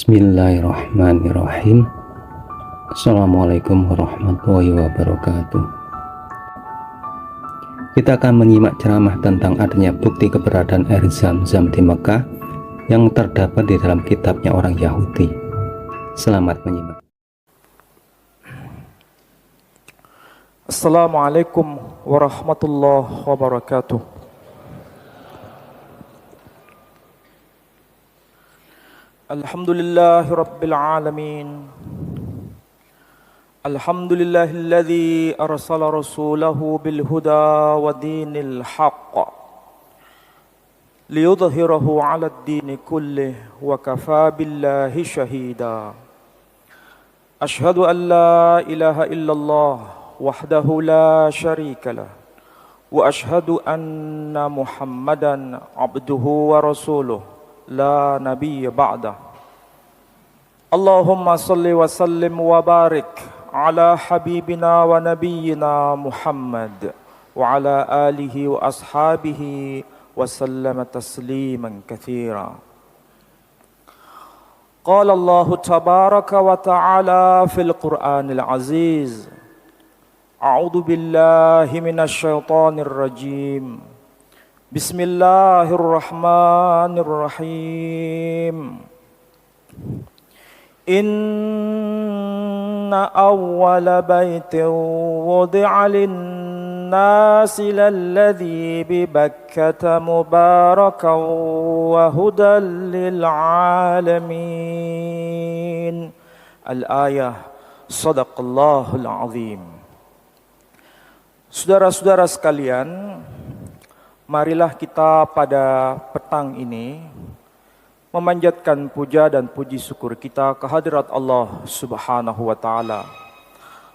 Bismillahirrahmanirrahim. Assalamualaikum warahmatullahi wabarakatuh. Kita akan menyimak ceramah tentang adanya bukti keberadaan air Zam-Zam di Mekah yang terdapat di dalam kitabnya orang Yahudi. Selamat menyimak. Assalamualaikum warahmatullahi wabarakatuh. Alhamdulillahi rabbil alamin. Alhamdulillahilladzi arsala rasulahu bil huda wa dinil haqq liyudhhirahu 'ala ad-dini kullih wa kafaa billahi shahida. Ashhadu an la ilaha illallah wahdahu la syarika lah wa ashhadu anna Muhammadan 'abduhu wa rasuluh la nabiyya ba'da. Allahumma salli wa sallim wa barik ala habibina wa nabiyyina Muhammad wa ala alihi wa ashabihi wa sallama tasliman katsira. Qala Allah tabaraka wa ta'ala fil Qur'anil aziz. A'udzu billahi minasy syaithanir rajim. Bismillahirrahmanirrahim. Inna awwala baitin wudi'a lin-nasi lalladzi bi Bakkata mubarakan wa hudan lil-alamin. Al-ayah. Shadaqallahul azim. Saudara-saudara sekalian, marilah kita pada petang ini memanjatkan puja dan puji syukur kita kehadirat Allah Subhanahu wa taala.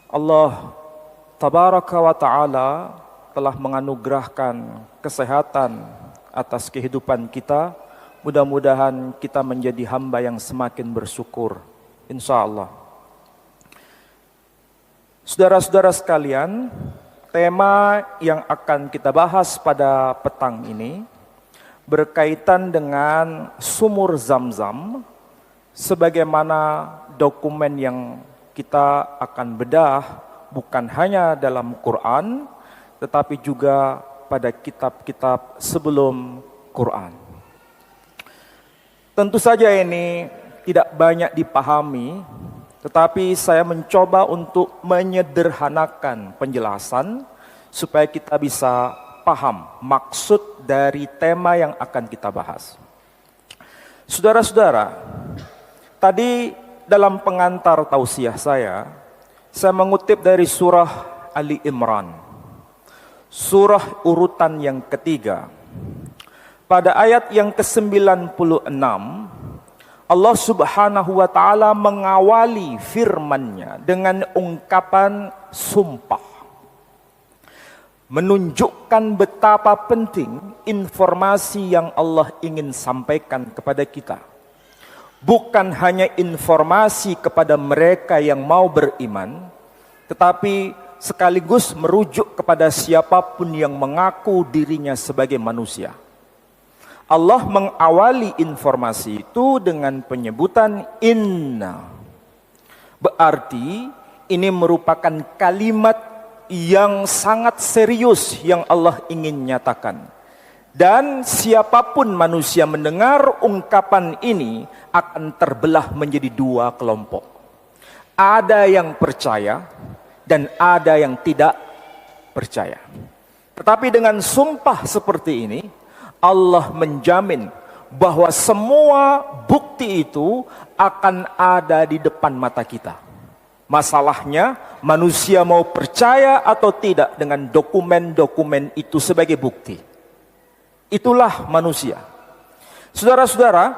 Allah Tabaraka wa taala telah menganugerahkan kesehatan atas kehidupan kita. Mudah-mudahan kita menjadi hamba yang semakin bersyukur, insyaallah. Saudara-saudara sekalian, tema yang akan kita bahas pada petang ini berkaitan dengan sumur Zam-Zam, sebagaimana dokumen yang kita akan bedah bukan hanya dalam Quran, tetapi juga pada kitab-kitab sebelum Quran. Tentu saja ini tidak banyak dipahami, tetapi saya mencoba untuk menyederhanakan penjelasan supaya kita bisa paham maksud dari tema yang akan kita bahas. Saudara-saudara, tadi dalam pengantar tausiah saya mengutip dari surah Ali Imran, surah urutan yang ketiga. Pada ayat yang ke-96, Allah Subhanahu wa taala mengawali firman-Nya dengan ungkapan sumpah, menunjukkan betapa penting informasi yang Allah ingin sampaikan kepada kita. Bukan hanya informasi kepada mereka yang mau beriman, tetapi sekaligus merujuk kepada siapapun yang mengaku dirinya sebagai manusia. Allah mengawali informasi itu dengan penyebutan inna. Berarti ini merupakan kalimat yang sangat serius yang Allah ingin nyatakan. Dan siapapun manusia mendengar ungkapan ini akan terbelah menjadi dua kelompok. Ada yang percaya dan ada yang tidak percaya. Tetapi dengan sumpah seperti ini, Allah menjamin bahwa semua bukti itu akan ada di depan mata kita. Masalahnya manusia mau percaya atau tidak dengan dokumen-dokumen itu sebagai bukti. Itulah manusia. Saudara-saudara,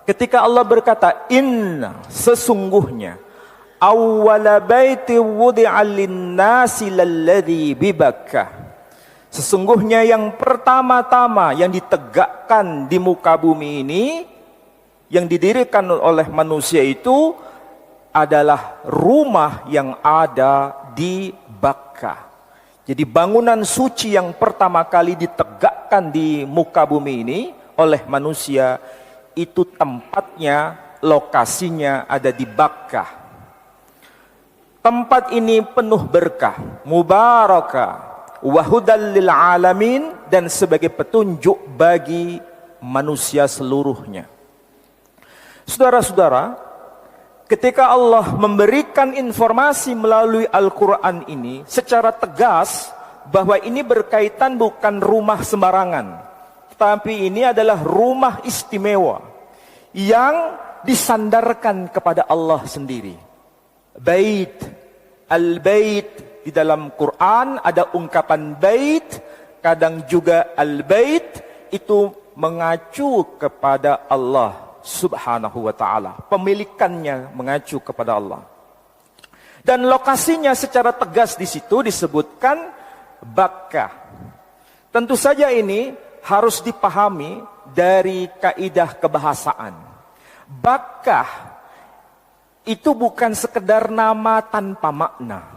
ketika Allah berkata inna, sesungguhnya awwala baiti wudi'a lin-nasi lalladzi bi Bakkah, sesungguhnya yang pertama-tama yang ditegakkan di muka bumi ini, yang didirikan oleh manusia itu adalah rumah yang ada di Bakkah. Jadi bangunan suci yang pertama kali ditegakkan di muka bumi ini oleh manusia, itu tempatnya lokasinya ada di Bakkah. Tempat ini penuh berkah, mubarakah, wa hudal lil alamin, dan sebagai petunjuk bagi manusia seluruhnya. Saudara-saudara, ketika Allah memberikan informasi melalui Al-Quran ini secara tegas bahwa ini berkaitan bukan rumah sembarangan, tapi ini adalah rumah istimewa yang disandarkan kepada Allah sendiri. Bait, al-bait, di dalam Quran ada ungkapan bait, kadang juga al-bait, itu mengacu kepada Allah Subhanahu wa ta'ala. Pemilikannya mengacu kepada Allah. Dan lokasinya secara tegas di situ disebutkan Bakkah. Tentu saja ini harus dipahami dari kaidah kebahasaan. Bakkah itu bukan sekedar nama tanpa makna.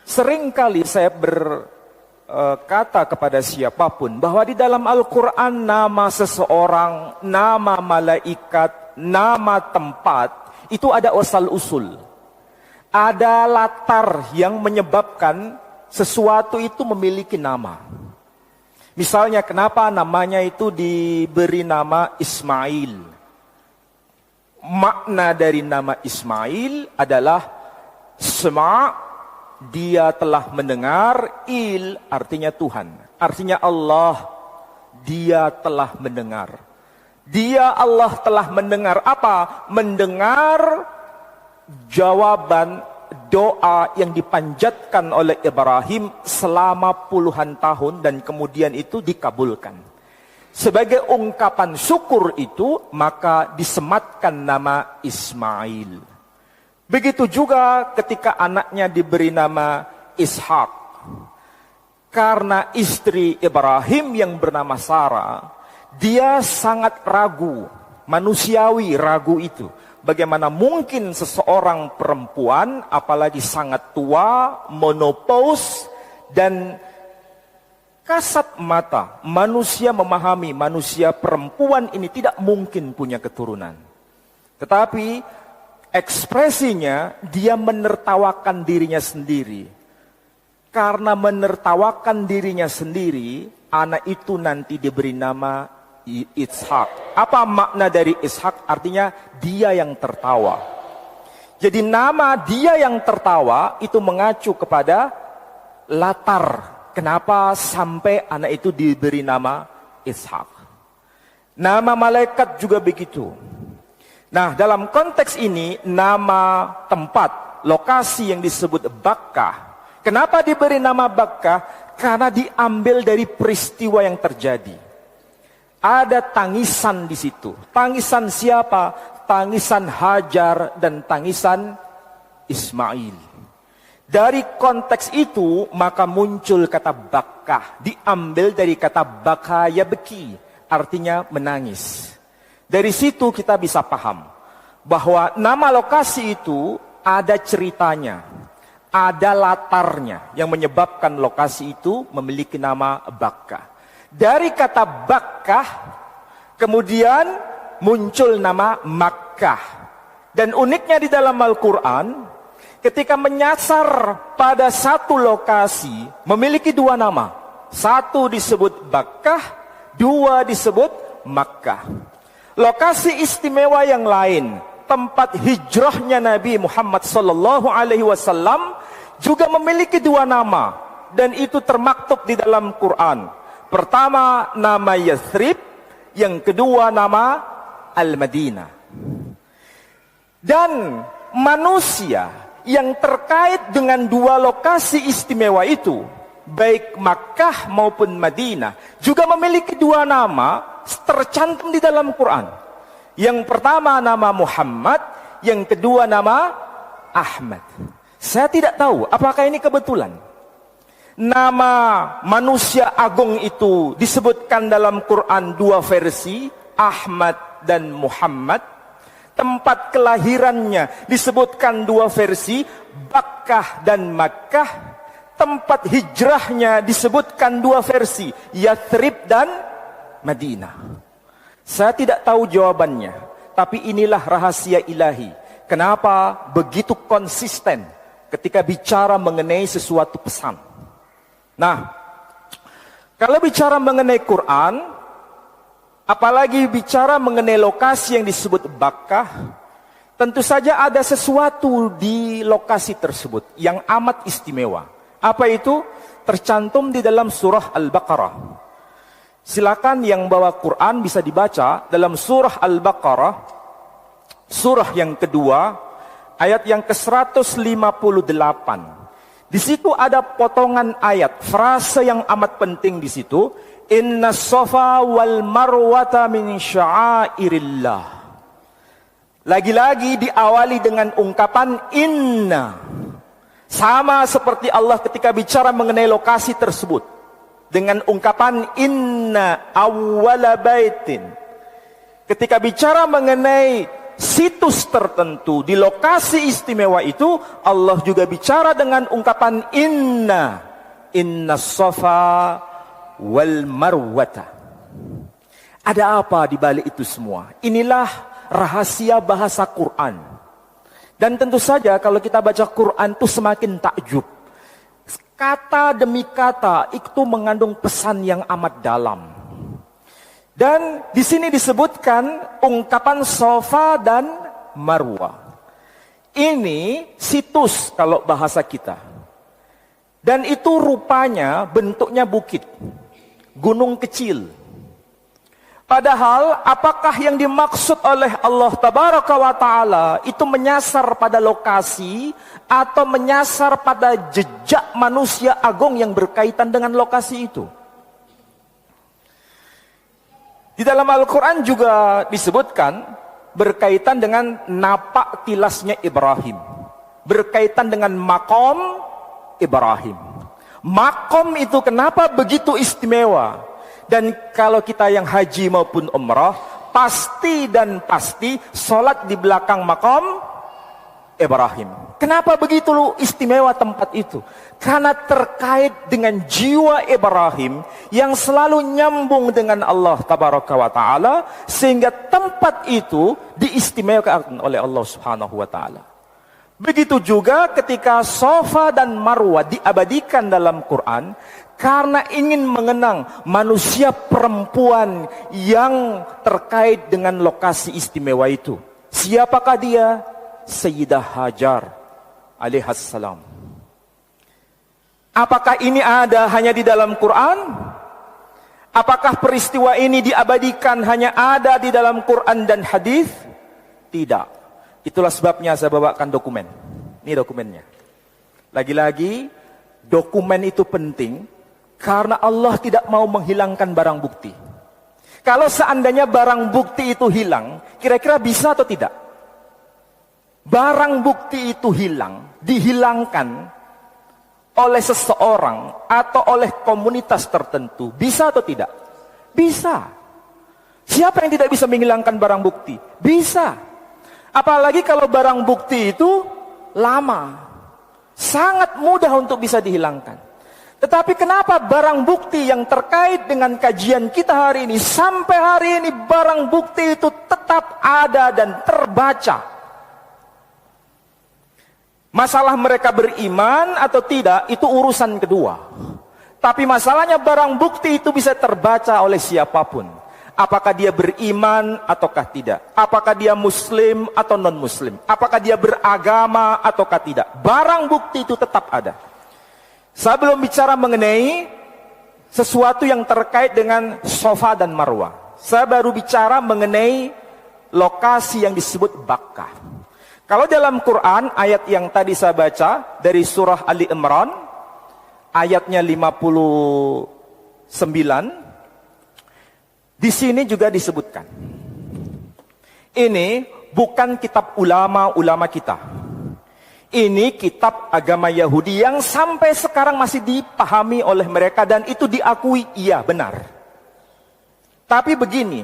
Seringkali saya berkata kepada siapapun bahwa di dalam Al-Quran nama seseorang, nama malaikat, nama tempat, itu ada asal-usul. Ada latar yang menyebabkan sesuatu itu memiliki nama. Misalnya kenapa namanya itu diberi nama Ismail. Makna dari nama Ismail adalah Sema', dia telah mendengar, Il artinya Tuhan, artinya Allah, dia telah mendengar. Dia Allah telah mendengar apa? Mendengar jawaban doa yang dipanjatkan oleh Ibrahim selama puluhan tahun dan kemudian itu dikabulkan. Sebagai ungkapan syukur itu, maka disematkan nama Ismail. Begitu juga ketika anaknya diberi nama Ishak. Karena istri Ibrahim yang bernama Sarah, dia sangat ragu, manusiawi ragu itu. Bagaimana mungkin seseorang perempuan, apalagi sangat tua, menopause, dan kasat mata manusia memahami manusia perempuan ini tidak mungkin punya keturunan. Tetapi ekspresinya dia menertawakan dirinya sendiri. Karena menertawakan dirinya sendiri, anak itu nanti diberi nama Ishak. Apa makna dari Ishak? Artinya dia yang tertawa. Jadi nama dia yang tertawa itu mengacu kepada latar kenapa sampai anak itu diberi nama Ishak. Nama malaikat juga begitu. Nah, dalam konteks ini nama tempat, lokasi yang disebut Bakkah. Kenapa diberi nama Bakkah? Karena diambil dari peristiwa yang terjadi. Ada tangisan di situ. Tangisan siapa? Tangisan Hajar dan tangisan Ismail. Dari konteks itu maka muncul kata Bakkah, diambil dari kata baka yabki, artinya menangis. Dari situ kita bisa paham bahwa nama lokasi itu ada ceritanya, ada latarnya yang menyebabkan lokasi itu memiliki nama Bakkah. Dari kata Bakkah kemudian muncul nama Makkah. Dan uniknya di dalam Al-Quran, ketika menyasar pada satu lokasi, memiliki dua nama. Satu disebut Bakkah, dua disebut Makkah. Lokasi istimewa yang lain, tempat hijrahnya Nabi Muhammad SAW juga memiliki dua nama. Dan itu termaktub di dalam Quran. Pertama nama Yathrib, yang kedua nama Al-Madinah. Dan manusia yang terkait dengan dua lokasi istimewa itu, baik Makkah maupun Madinah, juga memiliki dua nama tercantum di dalam Quran. Yang pertama nama Muhammad, yang kedua nama Ahmad. Saya tidak tahu apakah ini kebetulan. Nama manusia agung itu disebutkan dalam Quran dua versi, Ahmad dan Muhammad. Tempat kelahirannya disebutkan dua versi, Bakkah dan Makkah. Tempat hijrahnya disebutkan dua versi, Yathrib dan Madinah. Saya tidak tahu jawabannya, Tapi inilah rahasia ilahi. Kenapa begitu konsisten ketika bicara mengenai sesuatu pesan. Nah, kalau bicara mengenai Quran, apalagi bicara mengenai lokasi yang disebut Bakkah, tentu saja ada sesuatu di lokasi tersebut yang amat istimewa. Apa itu? Tercantum di dalam surah Al-Baqarah. Silakan yang bawa Quran bisa dibaca dalam surah Al-Baqarah, surah yang kedua, ayat yang ke-158. Di situ ada potongan ayat, frase yang amat penting di situ. Inna Safa wal Marwata min sya'airillah. Lagi-lagi diawali dengan ungkapan inna. Sama seperti Allah ketika bicara mengenai lokasi tersebut. Dengan ungkapan inna awwala baitin. Ketika bicara mengenai situs tertentu di lokasi istimewa itu, Allah juga bicara dengan ungkapan inna safa wal marwata. Ada apa di balik itu semua? Inilah rahasia bahasa Quran. Dan tentu saja kalau kita baca Quran itu semakin takjub. Kata demi kata itu mengandung pesan yang amat dalam. Dan di sini disebutkan ungkapan Safa dan Marwah. Ini situs kalau bahasa kita. Dan itu rupanya bentuknya bukit. Gunung kecil. Padahal apakah yang dimaksud oleh Allah Tabaraka wa Ta'ala itu menyasar pada lokasi atau menyasar pada jejak manusia agung yang berkaitan dengan lokasi itu? Di dalam Al-Quran juga disebutkan berkaitan dengan napak tilasnya Ibrahim. Berkaitan dengan makom Ibrahim. Makom itu kenapa begitu istimewa? Dan kalau kita yang haji maupun umrah, pasti dan pasti sholat di belakang makam Ibrahim. Kenapa begitu istimewa tempat itu? Karena terkait dengan jiwa Ibrahim yang selalu nyambung dengan Allah Tabaraka wa Ta'ala, sehingga tempat itu diistimewakan oleh Allah Subhanahu wa Ta'ala. Begitu juga ketika Safa dan Marwah diabadikan dalam Quran, karena ingin mengenang manusia perempuan yang terkait dengan lokasi istimewa itu. Siapakah dia? Sayyidah Hajar alaihassalam. Apakah ini ada hanya di dalam Quran? Apakah peristiwa ini diabadikan hanya ada di dalam Quran dan hadis? Tidak. Itulah sebabnya saya bawakan dokumen. Ini dokumennya. Lagi-lagi dokumen itu penting. Karena Allah tidak mau menghilangkan barang bukti. Kalau seandainya barang bukti itu hilang, kira-kira bisa atau tidak? Barang bukti itu hilang, dihilangkan oleh seseorang atau oleh komunitas tertentu. Bisa atau tidak? Bisa. Siapa yang tidak bisa menghilangkan barang bukti? Bisa. Apalagi kalau barang bukti itu lama. Sangat mudah untuk bisa dihilangkan. Tetapi kenapa barang bukti yang terkait dengan kajian kita hari ini, sampai hari ini barang bukti itu tetap ada dan terbaca. Masalah mereka beriman atau tidak, itu urusan kedua. Tapi masalahnya barang bukti itu bisa terbaca oleh siapapun. Apakah dia beriman ataukah tidak? Apakah dia muslim atau non-muslim? Apakah dia beragama ataukah tidak? Barang bukti itu tetap ada. Saya belum bicara mengenai sesuatu yang terkait dengan Safa dan Marwah. Saya baru bicara mengenai lokasi yang disebut Bakkah. Kalau dalam Quran, ayat yang tadi saya baca dari surah Ali Imran, ayatnya 59, di sini juga disebutkan. Ini bukan kitab ulama-ulama kita. Ini kitab agama Yahudi yang sampai sekarang masih dipahami oleh mereka dan itu diakui iya benar. Tapi begini,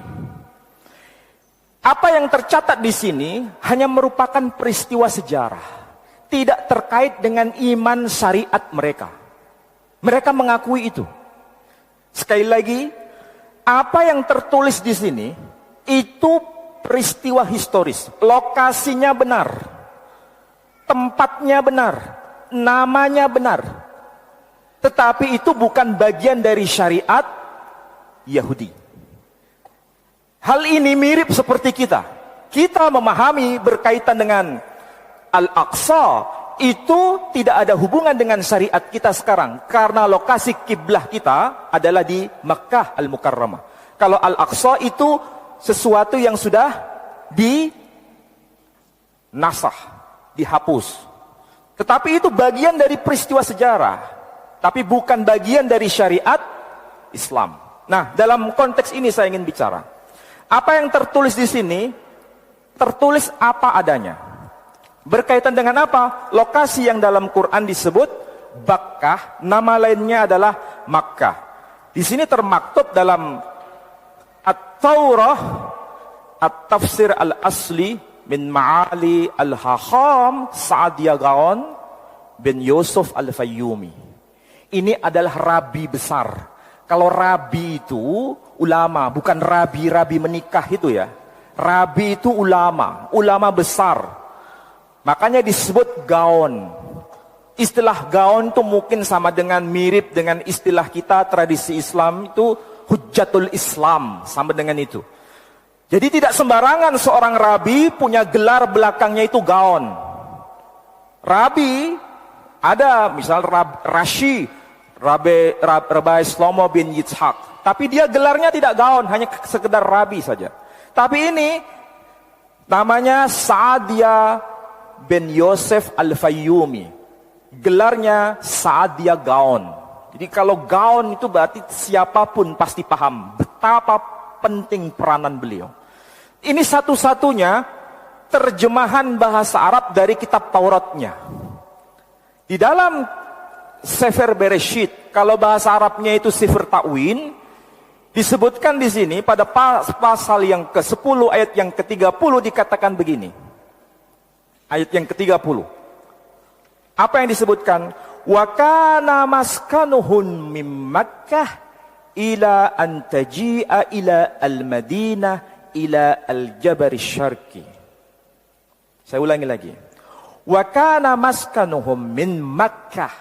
apa yang tercatat di sini hanya merupakan peristiwa sejarah, tidak terkait dengan iman syariat mereka. Mereka mengakui itu. Sekali lagi, apa yang tertulis di sini itu peristiwa historis, lokasinya benar, tempatnya benar, namanya benar. Tetapi itu bukan bagian dari syariat Yahudi. Hal ini mirip seperti kita. Kita memahami berkaitan dengan Al-Aqsa itu tidak ada hubungan dengan syariat kita sekarang. Karena lokasi kiblah kita adalah di Makkah Al-Mukarramah. Kalau Al-Aqsa itu sesuatu yang sudah dinasah, dihapus. Tetapi itu bagian dari peristiwa sejarah. Tapi bukan bagian dari syariat Islam. Nah, dalam konteks ini saya ingin bicara. Apa yang tertulis di sini, tertulis apa adanya. Berkaitan dengan apa? Lokasi yang dalam Quran disebut Bakkah, nama lainnya adalah Makkah. Di sini termaktub dalam At-Taurah, At-Tafsir Al-Asli min Ma'ali Al-Haqam Sa'adiyah Gaon bin Yusuf Al-Fayyumi. Ini adalah rabi besar. Kalau rabi itu ulama, bukan rabi menikah itu ya. Rabi itu ulama besar. Makanya disebut gaon. Istilah gaon itu mungkin sama dengan mirip dengan istilah kita tradisi Islam itu Hujjatul Islam, sama dengan itu. Jadi tidak sembarangan seorang rabi punya gelar belakangnya itu gaon. Rabi ada misal Rabi Shlomo bin Yitzhak. Tapi dia gelarnya tidak gaon, hanya sekedar rabi saja. Tapi ini namanya Sa'adiyah bin Yosef Al-Fayyumi. Gelarnya Sa'adiyah Gaon. Jadi kalau gaon itu berarti siapapun pasti paham betapa penting peranan beliau. Ini satu-satunya terjemahan bahasa Arab dari kitab Tauratnya. Di dalam Sefer Bereshit, kalau bahasa Arabnya itu Sefer Ta'win, disebutkan di sini pada pasal yang ke-10 ayat yang ke-30 dikatakan begini. Ayat yang ke-30. Apa yang disebutkan? Wa kana maskanuhum mim Makkah ila an taji'a ila al-Madinah ila al-Jabar asy-Syarqi. Saya ulangi lagi. Wa kana maskanuhum min Makkah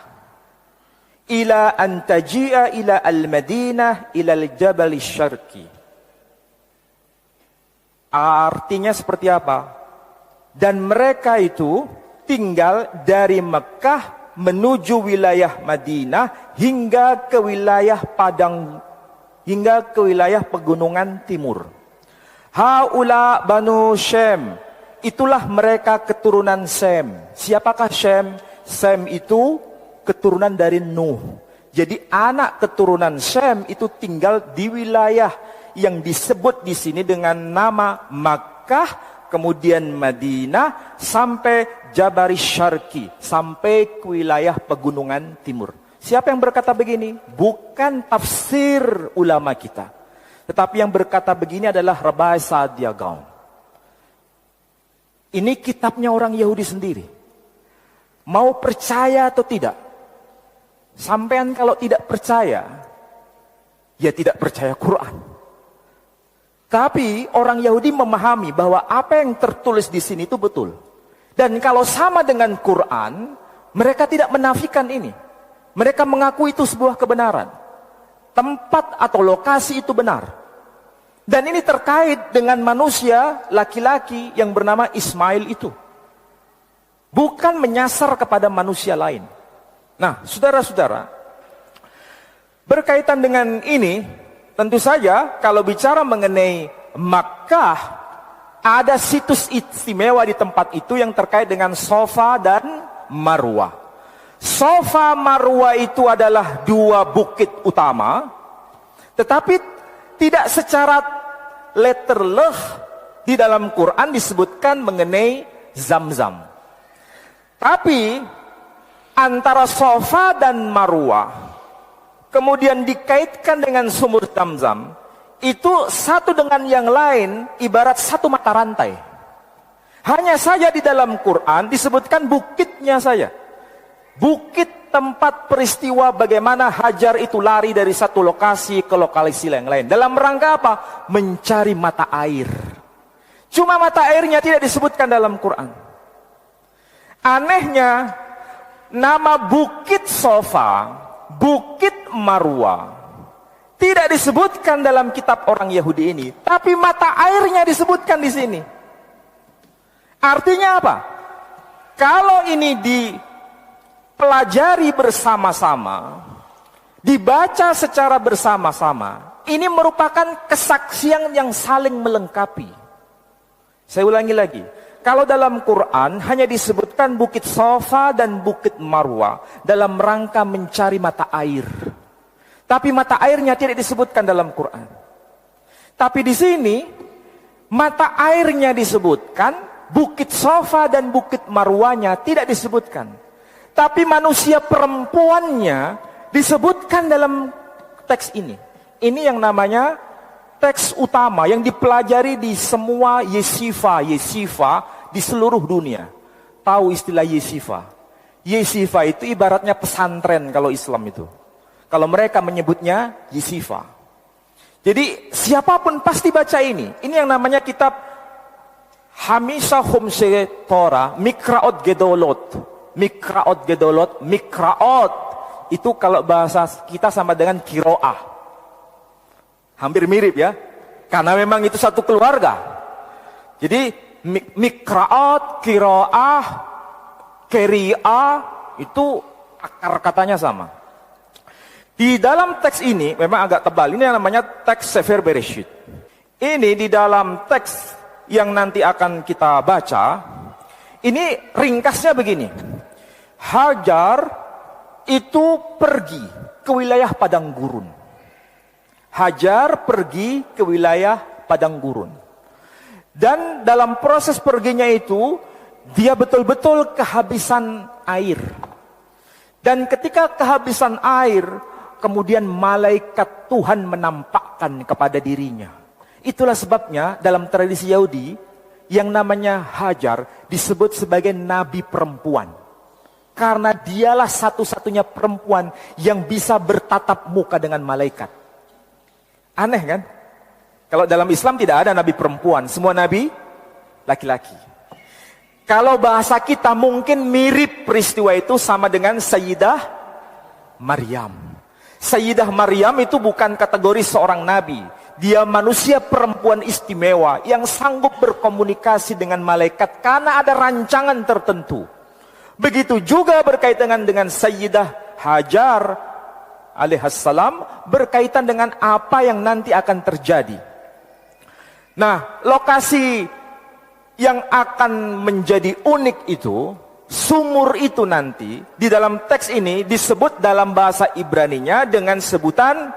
ila an taji'a ila al-Madinah ila al-Jabal asy-Syarqi. Artinya seperti apa? Dan mereka itu tinggal dari Mekah menuju wilayah Madinah hingga ke wilayah padang, hingga ke wilayah pegunungan timur. Haula Banu Shem, itulah mereka keturunan Sem. Siapakah Shem? Sem itu keturunan dari Nuh. Jadi anak keturunan Sem itu tinggal di wilayah yang disebut di sini dengan nama Makkah, kemudian Madinah, sampai Jabari Syarqi, sampai ke wilayah pegunungan timur. Siapa yang berkata begini? Bukan tafsir ulama kita. Tetapi yang berkata begini adalah Rabi Sa'adiyah Gaon. Ini kitabnya orang Yahudi sendiri. Mau percaya atau tidak? Sampean kalau tidak percaya, ya tidak percaya Quran. Tapi orang Yahudi memahami bahwa apa yang tertulis di sini itu betul. Dan kalau sama dengan Quran, mereka tidak menafikan ini. Mereka mengaku itu sebuah kebenaran. Tempat atau lokasi itu benar. Dan ini terkait dengan manusia laki-laki yang bernama Ismail itu. Bukan menyasar kepada manusia lain. Nah, saudara-saudara, berkaitan dengan ini, tentu saja kalau bicara mengenai Makkah, ada situs istimewa di tempat itu yang terkait dengan Safa dan Marwah. Safa Marwah itu adalah dua bukit utama, tetapi tidak secara letterleh di dalam Quran disebutkan mengenai Zam-Zam. Tapi antara Safa dan Marwah kemudian dikaitkan dengan sumur Zam-Zam, itu satu dengan yang lain ibarat satu mata rantai. Hanya saja di dalam Quran disebutkan bukitnya saja. Bukit tempat peristiwa bagaimana Hajar itu lari dari satu lokasi ke lokasi yang lain. Dalam rangka apa? Mencari mata air. Cuma mata airnya tidak disebutkan dalam Quran. Anehnya, nama Bukit Sofa, Bukit Marwa, tidak disebutkan dalam kitab orang Yahudi ini, tapi mata airnya disebutkan di sini. Artinya apa? Kalau ini dipelajari bersama-sama, dibaca secara bersama-sama, ini merupakan kesaksian yang saling melengkapi. Saya ulangi lagi. Kalau dalam Quran hanya disebutkan Bukit Sofa dan Bukit Marwa dalam rangka mencari mata air. Tapi mata airnya tidak disebutkan dalam Quran. Tapi di sini mata airnya disebutkan, Bukit Sofa dan Bukit Marwanya tidak disebutkan. Tapi manusia perempuannya disebutkan dalam teks ini. Ini yang namanya teks utama yang dipelajari di semua yeshiva di seluruh dunia. Tahu istilah yeshiva? Yeshiva itu ibaratnya pesantren kalau Islam itu. Kalau mereka menyebutnya yeshiva. Jadi siapapun pasti baca ini. Ini yang namanya kitab Hamisha Homse Torah, Mikraot Gedolot. Mikraot Gedolot, Mikraot. Itu kalau bahasa kita sama dengan kiroah. Hampir mirip ya. Karena memang itu satu keluarga. Jadi Mikraot, kiroah, keriah, itu akar katanya sama. Di dalam teks ini, memang agak tebal, ini yang namanya teks Sefer Bereshit. Ini di dalam teks yang nanti akan kita baca, ini ringkasnya begini. Hajar itu pergi ke wilayah padang gurun. Hajar pergi ke wilayah padang gurun. Dan dalam proses perginya itu, dia betul-betul kehabisan air. Dan ketika kehabisan air, kemudian malaikat Tuhan menampakkan kepada dirinya. Itulah sebabnya dalam tradisi Yahudi, yang namanya Hajar disebut sebagai nabi perempuan. Karena dialah satu-satunya perempuan yang bisa bertatap muka dengan malaikat. Aneh kan? Kalau dalam Islam tidak ada nabi perempuan, semua nabi laki-laki. Kalau bahasa kita mungkin mirip peristiwa itu sama dengan Sayyidah Maryam. Sayyidah Maryam itu bukan kategori seorang nabi. Dia manusia perempuan istimewa yang sanggup berkomunikasi dengan malaikat karena ada rancangan tertentu. Begitu juga berkaitan dengan Sayyidah Hajar alaihissalam, berkaitan dengan apa yang nanti akan terjadi. Nah, lokasi yang akan menjadi unik itu, sumur itu nanti di dalam teks ini disebut dalam bahasa Ibraninya dengan sebutan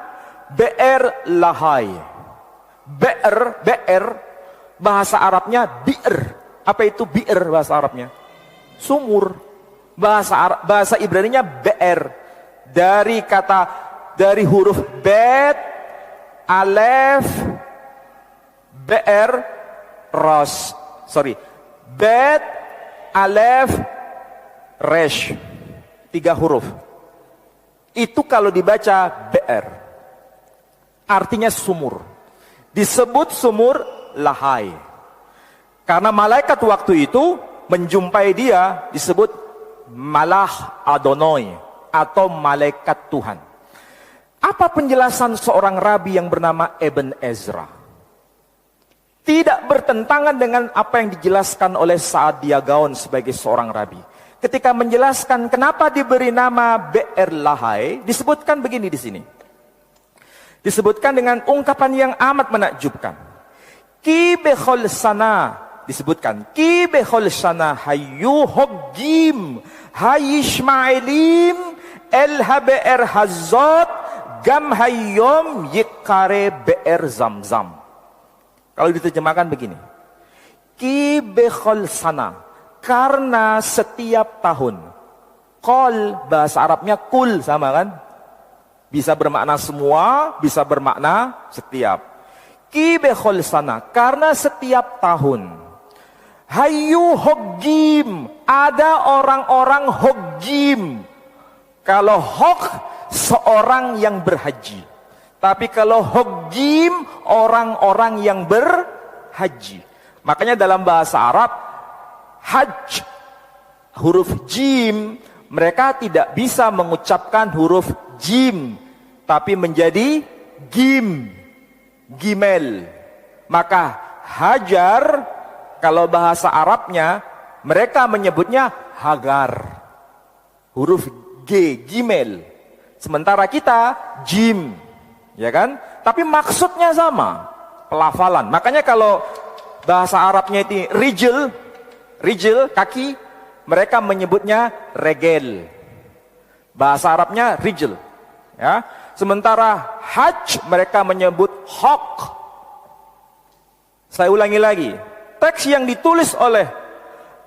Be'er Lahai. Be'er bahasa Arabnya bi'r. Apa itu bi'r bahasa Arabnya? Sumur. Bahasa Ibraninya Be'er. Dari huruf Bet, Alef, Be'er, Ros. Bet, Alef, Resh. 3 huruf. Itu kalau dibaca Be'er. Artinya sumur. Disebut sumur Lahai. Karena malaikat waktu itu menjumpai dia disebut Malah Adonai atau malaikat Tuhan. Apa penjelasan seorang rabi yang bernama Ibn Ezra? Tidak bertentangan dengan apa yang dijelaskan oleh Sa'adiyah Gaon sebagai seorang rabi. Ketika menjelaskan kenapa diberi nama Be'er Lahai, disebutkan begini di sini. Disebutkan dengan ungkapan yang amat menakjubkan. Ki bechol sana, disebutkan. Ki bechol sana hayu hoggim hayishmailim elha be'er hazot gam hayyom yikare be'er zamzam. Kalau diterjemahkan begini. Ki bechol sana, karena setiap tahun. Kol bahasa Arabnya kul, sama kan? Bisa bermakna semua, bisa bermakna setiap. Ki bechol sana, karena setiap tahun. Hayu hoggim, ada orang-orang hoggim. Kalau hog, seorang yang berhaji. Tapi kalau hoggim, orang-orang yang berhaji. Makanya dalam bahasa Arab, hajj, huruf jim, mereka tidak bisa mengucapkan huruf jim, tapi menjadi gim, gimel. Maka hajar, kalau bahasa Arabnya, mereka menyebutnya hagar. Huruf G, gimel. Sementara kita, jim. Ya kan? Tapi maksudnya sama. Pelafalan. Makanya kalau bahasa Arabnya itu rijil, kaki, mereka menyebutnya regel. Bahasa Arabnya rijil. Ya. Sementara hajj, mereka menyebut haq. Saya ulangi lagi. Teks yang ditulis oleh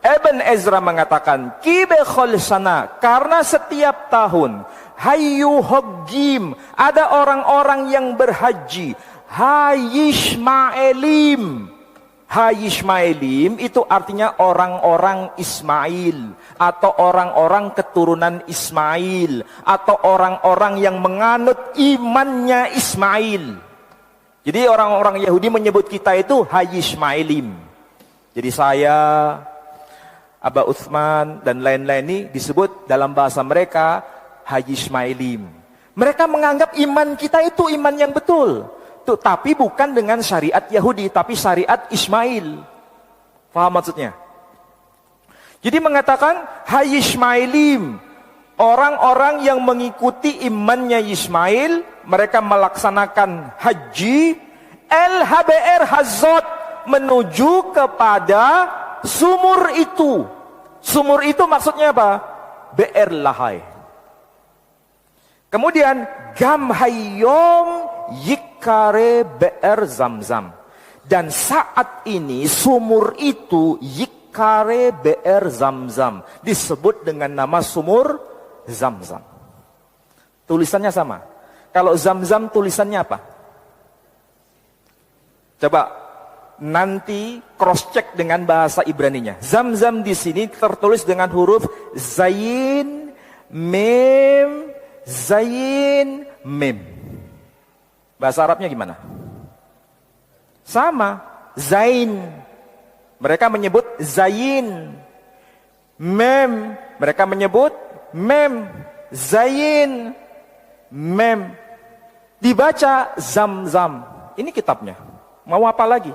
Ibn Ezra mengatakan, Kibechol sana, karena setiap tahun, hayu hoggim, ada orang-orang yang berhaji, hayishmaelim. Hayishmaelim itu artinya orang-orang Ismail, atau orang-orang keturunan Ismail, atau orang-orang yang menganut imannya Ismail. Jadi orang-orang Yahudi menyebut kita itu hayishmaelim. Jadi saya, Aba Utsman dan lain-lain ini disebut dalam bahasa mereka hayishmaelim. Mereka menganggap iman kita itu iman yang betul. Tuh, tapi bukan dengan syariat Yahudi, tapi syariat Ismail. Paham maksudnya? Jadi mengatakan hayishmaelim, orang-orang yang mengikuti imannya Ismail, mereka melaksanakan haji LHBR Hazot menuju kepada sumur itu. Sumur itu maksudnya apa? BR Lahai. Kemudian Gamhayyom Yikare BR Zamzam. Dan saat ini sumur itu Yikare BR Zamzam, disebut dengan nama sumur Zamzam. Tulisannya sama. Kalau Zamzam tulisannya apa? Coba nanti cross check dengan bahasa Ibraninya. Zamzam di sini tertulis dengan huruf zayin, mem, zayin, mem. Bahasa Arabnya gimana? Sama, zain. Mereka menyebut zayin. Mem, mereka menyebut mem, zayin, mem. Dibaca Zamzam. Ini kitabnya. Mau apa lagi?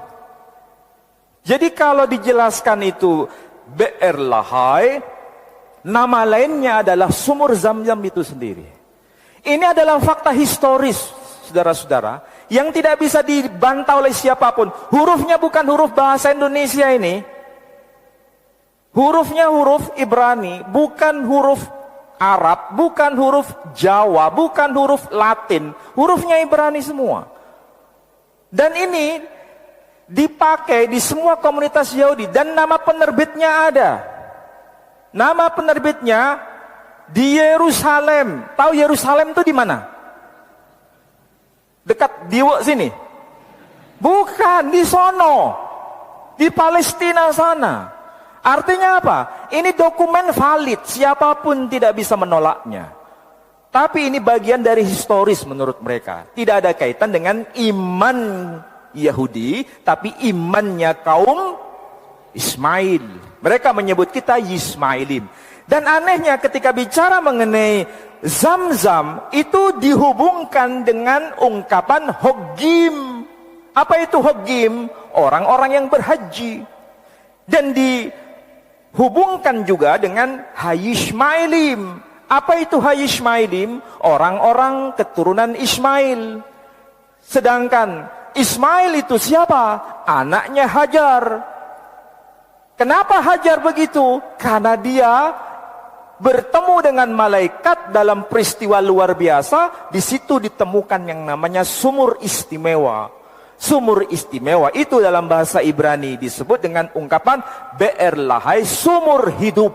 Jadi kalau dijelaskan itu BR Lahai, nama lainnya adalah sumur Zamzam itu sendiri. Ini adalah fakta historis, saudara-saudara, yang tidak bisa dibantah oleh siapapun. Hurufnya bukan huruf bahasa Indonesia ini. Hurufnya huruf Ibrani, bukan huruf Arab, bukan huruf Jawa, bukan huruf Latin. Hurufnya Ibrani semua. Dan ini dipakai di semua komunitas Yahudi. Dan nama penerbitnya ada. Nama penerbitnya di Yerusalem. Tahu Yerusalem itu di mana? Dekat Diwo sini? Bukan, di sono. Di Palestina sana. Artinya apa? Ini dokumen valid, siapapun tidak bisa menolaknya. Tapi ini bagian dari historis menurut mereka. Tidak ada kaitan dengan iman Yahudi, tapi imannya kaum Ismail. Mereka menyebut kita Yismailim. Dan anehnya ketika bicara mengenai Zamzam, itu dihubungkan dengan ungkapan Hoggim. Apa itu Hoggim? Orang-orang yang berhaji. Dan dihubungkan juga dengan Hayishmailim. Apa itu Hayishmailim? Orang-orang keturunan Ismail. Sedangkan Ismail itu siapa? Anaknya Hajar. Kenapa Hajar begitu? Karena dia bertemu dengan malaikat dalam peristiwa luar biasa. Di situ ditemukan yang namanya sumur istimewa. Sumur istimewa itu dalam bahasa Ibrani disebut dengan ungkapan BR Lahai, sumur hidup.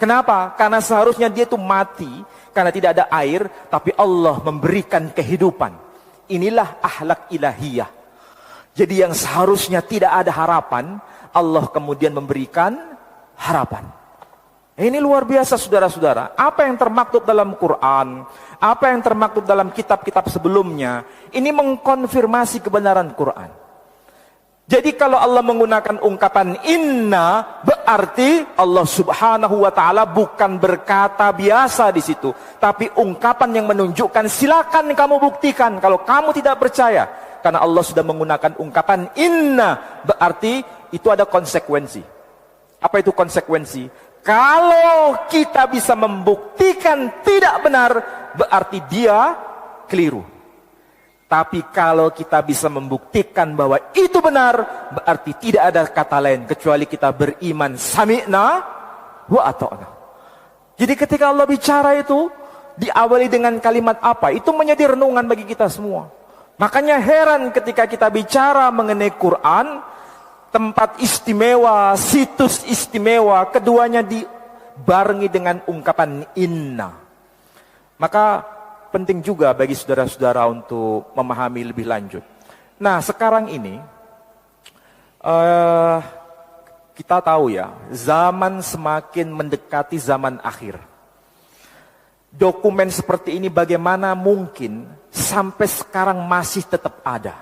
Kenapa? Karena seharusnya dia itu mati karena tidak ada air, tapi Allah memberikan kehidupan. Inilah akhlak ilahiyah. Jadi yang seharusnya tidak ada harapan, Allah kemudian memberikan harapan. Ini luar biasa saudara-saudara. Apa yang termaktub dalam Quran, apa yang termaktub dalam kitab-kitab sebelumnya, ini mengkonfirmasi kebenaran Quran. Jadi kalau Allah menggunakan ungkapan inna, berarti Allah Subhanahu wa taala bukan berkata biasa di situ, tapi ungkapan yang menunjukkan silakan kamu buktikan kalau kamu tidak percaya. Karena Allah sudah menggunakan ungkapan inna, berarti itu ada konsekuensi. Apa itu konsekuensi? Kalau kita bisa membuktikan tidak benar, berarti dia keliru. Tapi kalau kita bisa membuktikan bahwa itu benar, berarti tidak ada kata lain kecuali kita beriman sami'na wa ata'na. Jadi ketika Allah bicara itu diawali dengan kalimat apa? Itu menjadi renungan bagi kita semua. Makanya heran ketika kita bicara mengenai Quran, tempat istimewa, situs istimewa, keduanya dibarengi dengan ungkapan inna. Maka penting juga bagi saudara-saudara untuk memahami lebih lanjut. Nah, sekarang ini kita tahu ya, zaman semakin mendekati zaman akhir. Dokumen seperti ini bagaimana mungkin sampai sekarang masih tetap ada.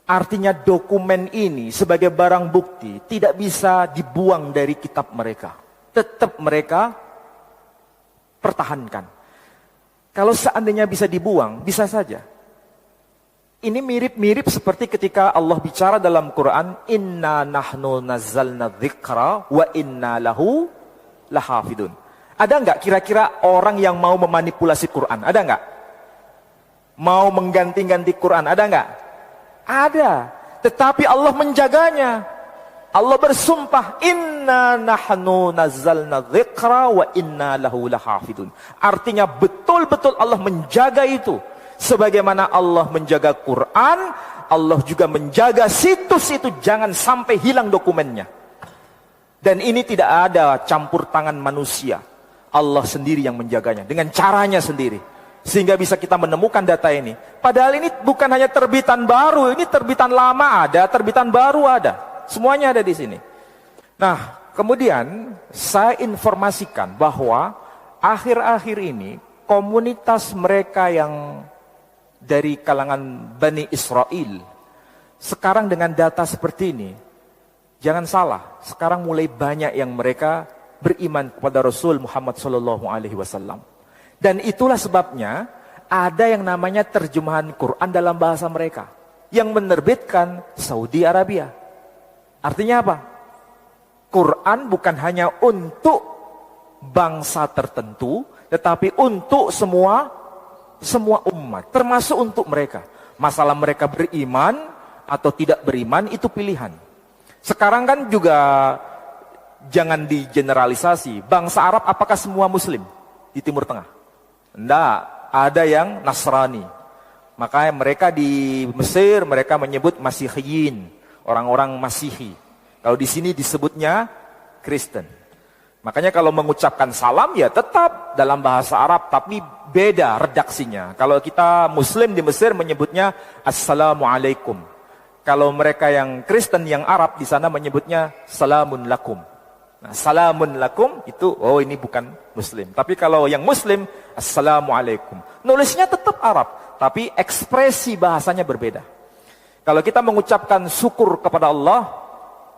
Artinya dokumen ini sebagai barang bukti tidak bisa dibuang dari kitab mereka. Tetap mereka pertahankan. Kalau seandainya bisa dibuang, bisa saja. Ini mirip-mirip seperti ketika Allah bicara dalam Quran, Inna nahnu nazzalna dzikra wa inna lahu lahafidun. Ada enggak kira-kira orang yang mau memanipulasi Quran? Ada enggak? Mau mengganti-ganti Quran? Ada enggak? Ada. Tetapi Allah menjaganya. Allah bersumpah, Inna nahnu nazzalna dzikra wa inna lahu lahafidun. Artinya betul-betul Allah menjaga itu. Sebagaimana Allah menjaga Quran, Allah juga menjaga situs itu jangan sampai hilang dokumennya. Dan ini tidak ada campur tangan manusia. Allah sendiri yang menjaganya dengan caranya sendiri. Sehingga bisa kita menemukan data ini. Padahal ini bukan hanya terbitan baru, ini terbitan lama ada, terbitan baru ada. Semuanya ada di sini. Nah, kemudian saya informasikan bahwa akhir-akhir ini komunitas mereka yang dari kalangan Bani Israel sekarang dengan data seperti ini, jangan salah, sekarang mulai banyak yang mereka beriman kepada Rasul Muhammad SAW. Dan itulah sebabnya ada yang namanya terjemahan Quran dalam bahasa mereka yang menerbitkan Saudi Arabia. Artinya apa? Quran bukan hanya untuk bangsa tertentu, tetapi untuk semua umat, termasuk untuk mereka. Masalah mereka beriman atau tidak beriman itu pilihan. Sekarang kan juga jangan digeneralisasi. Bangsa Arab apakah semua Muslim di Timur Tengah? Tidak, ada yang Nasrani. Makanya mereka di Mesir mereka menyebut Masihiyin. Orang-orang Masihi. Kalau di sini disebutnya Kristen. Makanya kalau mengucapkan salam ya tetap dalam bahasa Arab, tapi beda redaksinya. Kalau kita Muslim di Mesir menyebutnya Assalamualaikum. Kalau mereka yang Kristen yang Arab di sana menyebutnya Salamun lakum. Nah, Salamun lakum itu ini bukan Muslim. Tapi kalau yang Muslim Assalamualaikum. Nulisnya tetap Arab, tapi ekspresi bahasanya berbeda. Kalau kita mengucapkan syukur kepada Allah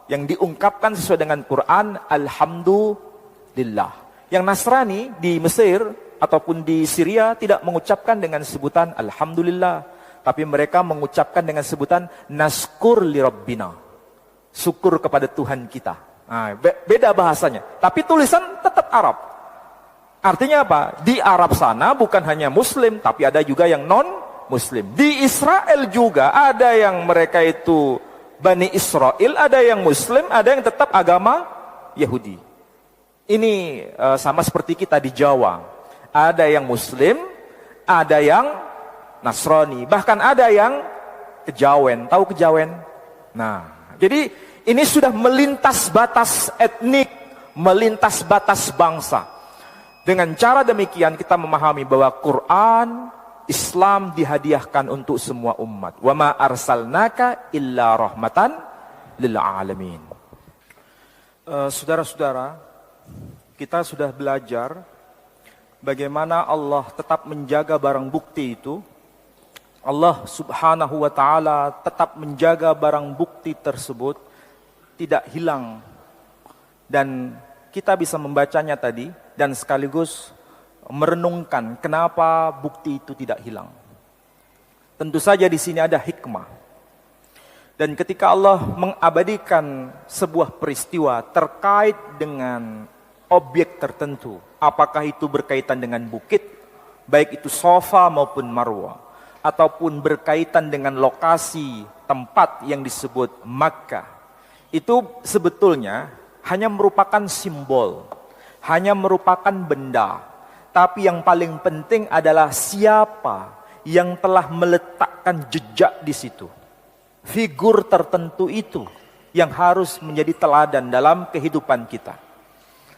yang diungkapkan sesuai dengan Quran, Alhamdulillah. Yang Nasrani di Mesir ataupun di Syria tidak mengucapkan dengan sebutan Alhamdulillah, tapi mereka mengucapkan dengan sebutan Naskur li Rabbina. Syukur kepada Tuhan kita. Nah, beda bahasanya, tapi tulisan tetap Arab. Artinya apa? Di Arab sana bukan hanya Muslim, tapi ada juga yang non-Muslim. Di Israel juga ada yang mereka itu Bani Israel, ada yang Muslim, ada yang tetap agama Yahudi. Ini sama seperti kita di Jawa. Ada yang Muslim, ada yang Nasrani, bahkan ada yang Kejawen. Tahu Kejawen? Nah, jadi ini sudah melintas batas etnik, melintas batas bangsa. Dengan cara demikian kita memahami bahwa Quran, Islam dihadiahkan untuk semua umat. Wa ma arsalnaka illa rahmatan lil alamin. Saudara-saudara, kita sudah belajar bagaimana Allah tetap menjaga barang bukti itu Allah Subhanahu wa taala tetap menjaga barang bukti tersebut tidak hilang, dan kita bisa membacanya tadi dan sekaligus merenungkan kenapa bukti itu tidak hilang. Tentu saja di sini ada hikmah. Dan ketika Allah mengabadikan sebuah peristiwa terkait dengan objek tertentu, apakah itu berkaitan dengan bukit, baik itu Safa maupun Marwah, ataupun berkaitan dengan lokasi tempat yang disebut Makkah, itu sebetulnya hanya merupakan simbol, hanya merupakan benda. Tapi yang paling penting adalah siapa yang telah meletakkan jejak di situ. Figur tertentu itu yang harus menjadi teladan dalam kehidupan kita.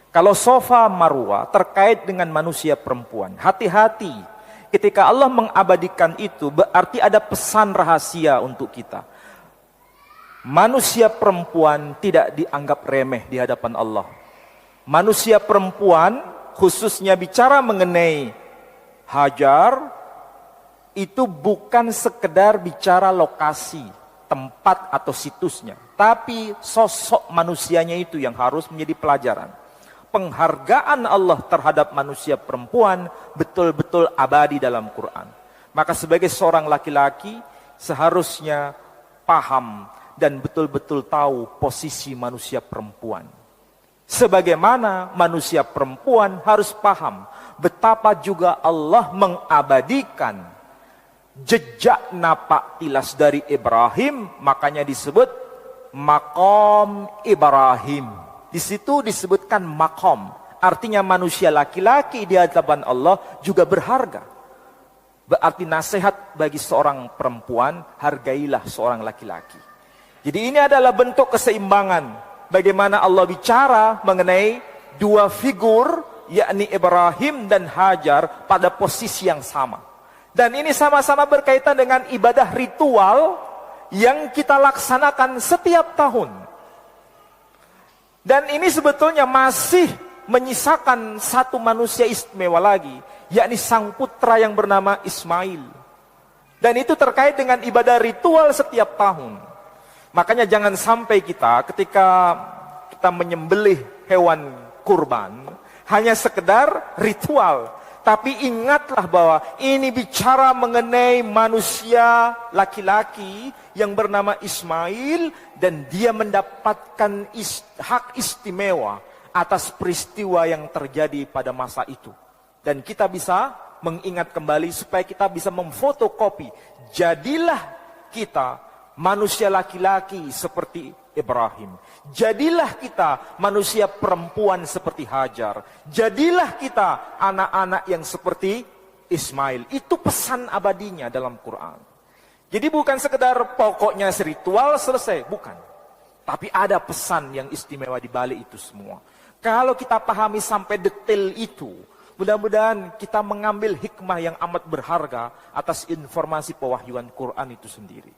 Kalau Safa Marwah terkait dengan manusia perempuan, hati-hati. Ketika Allah mengabadikan itu, berarti ada pesan rahasia untuk kita. Manusia perempuan tidak dianggap remeh di hadapan Allah. Manusia perempuan, khususnya bicara mengenai Hajar, itu bukan sekedar bicara lokasi, tempat atau situsnya. Tapi sosok manusianya itu yang harus menjadi pelajaran. Penghargaan Allah terhadap manusia perempuan betul-betul abadi dalam Quran. Maka sebagai seorang laki-laki seharusnya paham dan betul-betul tahu posisi manusia perempuan. Sebagaimana manusia perempuan harus paham betapa juga Allah mengabadikan jejak napak tilas dari Ibrahim, makanya disebut Maqam Ibrahim. Di situ disebutkan maqam, artinya manusia laki-laki di hadapan Allah juga berharga. Berarti nasihat bagi seorang perempuan, hargailah seorang laki-laki. Jadi ini adalah bentuk keseimbangan. Bagaimana Allah bicara mengenai dua figur, yakni Ibrahim dan Hajar pada posisi yang sama. Dan ini sama-sama berkaitan dengan ibadah ritual yang kita laksanakan setiap tahun. Dan ini sebetulnya masih menyisakan satu manusia istimewa lagi, yakni sang putra yang bernama Ismail. Dan itu terkait dengan ibadah ritual setiap tahun. Makanya jangan sampai kita ketika kita menyembelih hewan kurban hanya sekedar ritual. Tapi ingatlah bahwa ini bicara mengenai manusia laki-laki yang bernama Ismail, dan dia mendapatkan hak istimewa atas peristiwa yang terjadi pada masa itu. Dan kita bisa mengingat kembali supaya kita bisa memfotokopi. Jadilah kita manusia laki-laki seperti Ibrahim. Jadilah kita manusia perempuan seperti Hajar. Jadilah kita anak-anak yang seperti Ismail. Itu pesan abadinya dalam Quran. Jadi bukan sekedar pokoknya ritual selesai, bukan. Tapi ada pesan yang istimewa di balik itu semua. Kalau kita pahami sampai detail itu, mudah-mudahan kita mengambil hikmah yang amat berharga atas informasi pewahyuan Quran itu sendiri.